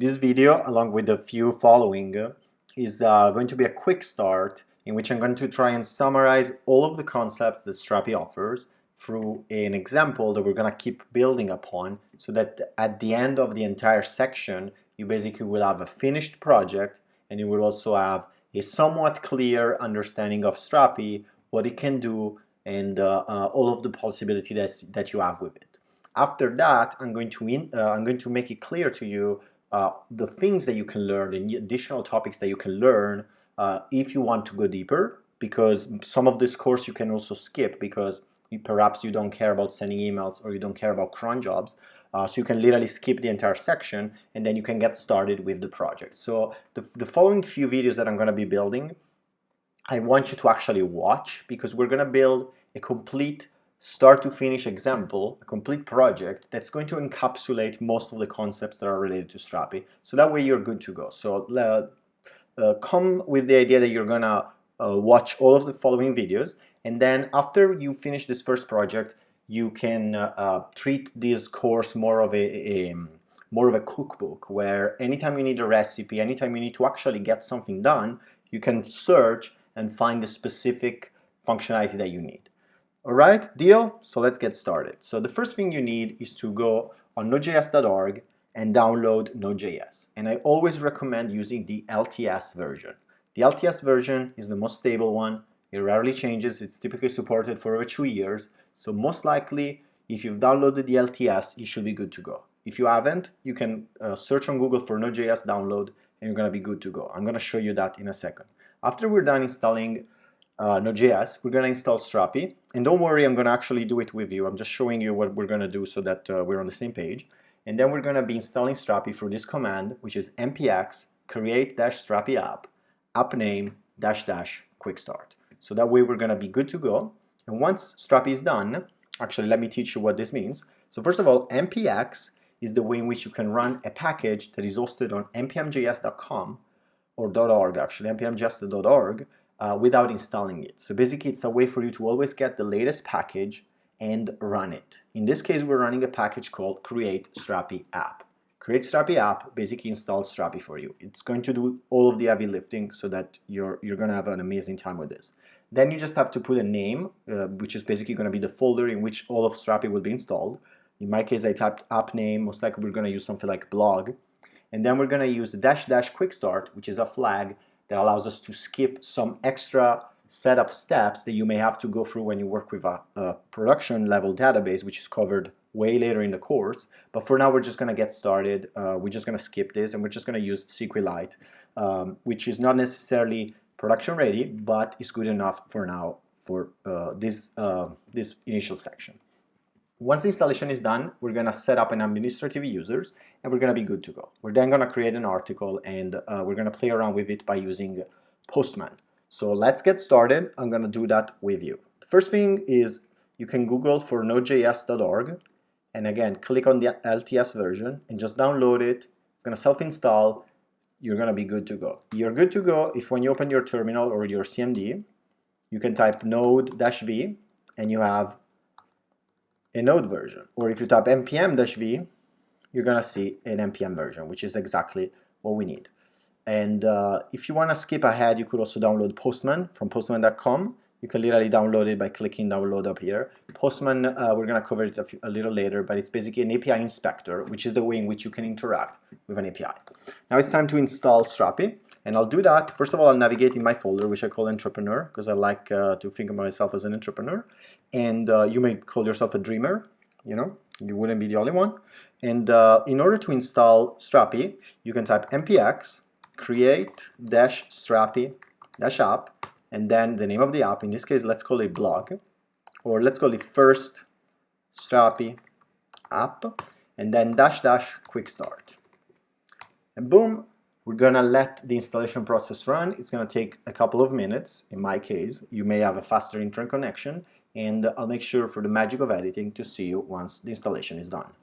This video, along with the few following, is going to be a quick start in which I'm going to try and summarize all of the concepts that Strapi offers through an example that we're going to keep building upon, so that at the end of the entire section you basically will have a finished project, and you will also have a somewhat clear understanding of Strapi, what it can do, and all of the possibility that you have with it. After that, I'm going to make it clear to you the things that you can learn, the additional topics that you can learn if you want to go deeper, because some of this course you can also skip because perhaps you don't care about sending emails or you don't care about cron jobs. So you can literally skip the entire section and then you can get started with the project. So the following few videos that I'm going to be building, I want you to actually watch, because we're going to build a complete start to finish example, a complete project that's going to encapsulate most of the concepts that are related to Strapi. So that way you're good to go. So come with the idea that you're going to watch all of the following videos, and then after you finish this first project, you can treat this course more of a cookbook, where anytime you need a recipe, anytime you need to actually get something done, you can search and find the specific functionality that you need. All right, deal? So let's get started. So the first thing you need is to go on Node.js.org and download Node.js. And I always recommend using the LTS version. The LTS version is the most stable one. It rarely changes. It's typically supported for over 2 years. So most likely, if you've downloaded the LTS, you should be good to go. If you haven't, you can search on Google for Node.js download, and you're going to be good to go. I'm going to show you that in a second. After we're done installing Node.js, we're going to install Strapi. And don't worry, I'm going to actually do it with you. I'm just showing you what we're going to do so that we're on the same page. And then we're going to be installing Strapi through this command, which is npx create-strapi app name --quick start. So that way we're going to be good to go. And once Strapi is done, actually let me teach you what this means. So first of all, npx is the way in which you can run a package that is hosted on npmjs.com or .org, actually, npmjs.org, without installing it. So basically it's a way for you to always get the latest package and run it. In this case, we're running a package called create-strapi app. Create-strapi app basically installs Strapi for you. It's going to do all of the heavy lifting so that you're going to have an amazing time with this. Then you just have to put a name, which is basically going to be the folder in which all of Strapi will be installed. In my case, I typed app name. Most likely we're going to use something like blog. And then we're going to use -- quick start, which is a flag that allows us to skip some extra setup steps that you may have to go through when you work with a production level database, which is covered way later in the course. But for now, we're just going to get started. We're just going to skip this, and we're just going to use SQLite, which is not necessarily production ready, but is good enough for now for this initial section. Once the installation is done, we're going to set up an administrative users, and we're going to be good to go. We're then going to create an article, and we're going to play around with it by using Postman. So let's get started. I'm going to do that with you. The first thing is you can Google for nodejs.org, and again, click on the LTS version and just download it. It's going to self-install. You're going to be good to go. You're good to go if when you open your terminal or your CMD, you can type node-v and you have a node version. Or if you type npm-v, you're going to see an npm version, which is exactly what we need. And if you want to skip ahead, you could also download Postman from postman.com. You can literally download it by clicking download up here. Postman, we're going to cover it a little later, but it's basically an API inspector, which is the way in which you can interact with an API. Now it's time to install Strapi, and I'll do that. First of all, I'll navigate in my folder, which I call entrepreneur, because I like to think of myself as an entrepreneur. And you may call yourself a dreamer, you know, you wouldn't be the only one. And in order to install Strapi, you can type npx create-strapi app, and then the name of the app. In this case, let's call it blog, or let's call it first Strapi app, and then -- quick start. And boom, we're gonna let the installation process run. It's gonna take a couple of minutes. In my case, you may have a faster internet connection, and I'll make sure for the magic of editing to see you once the installation is done.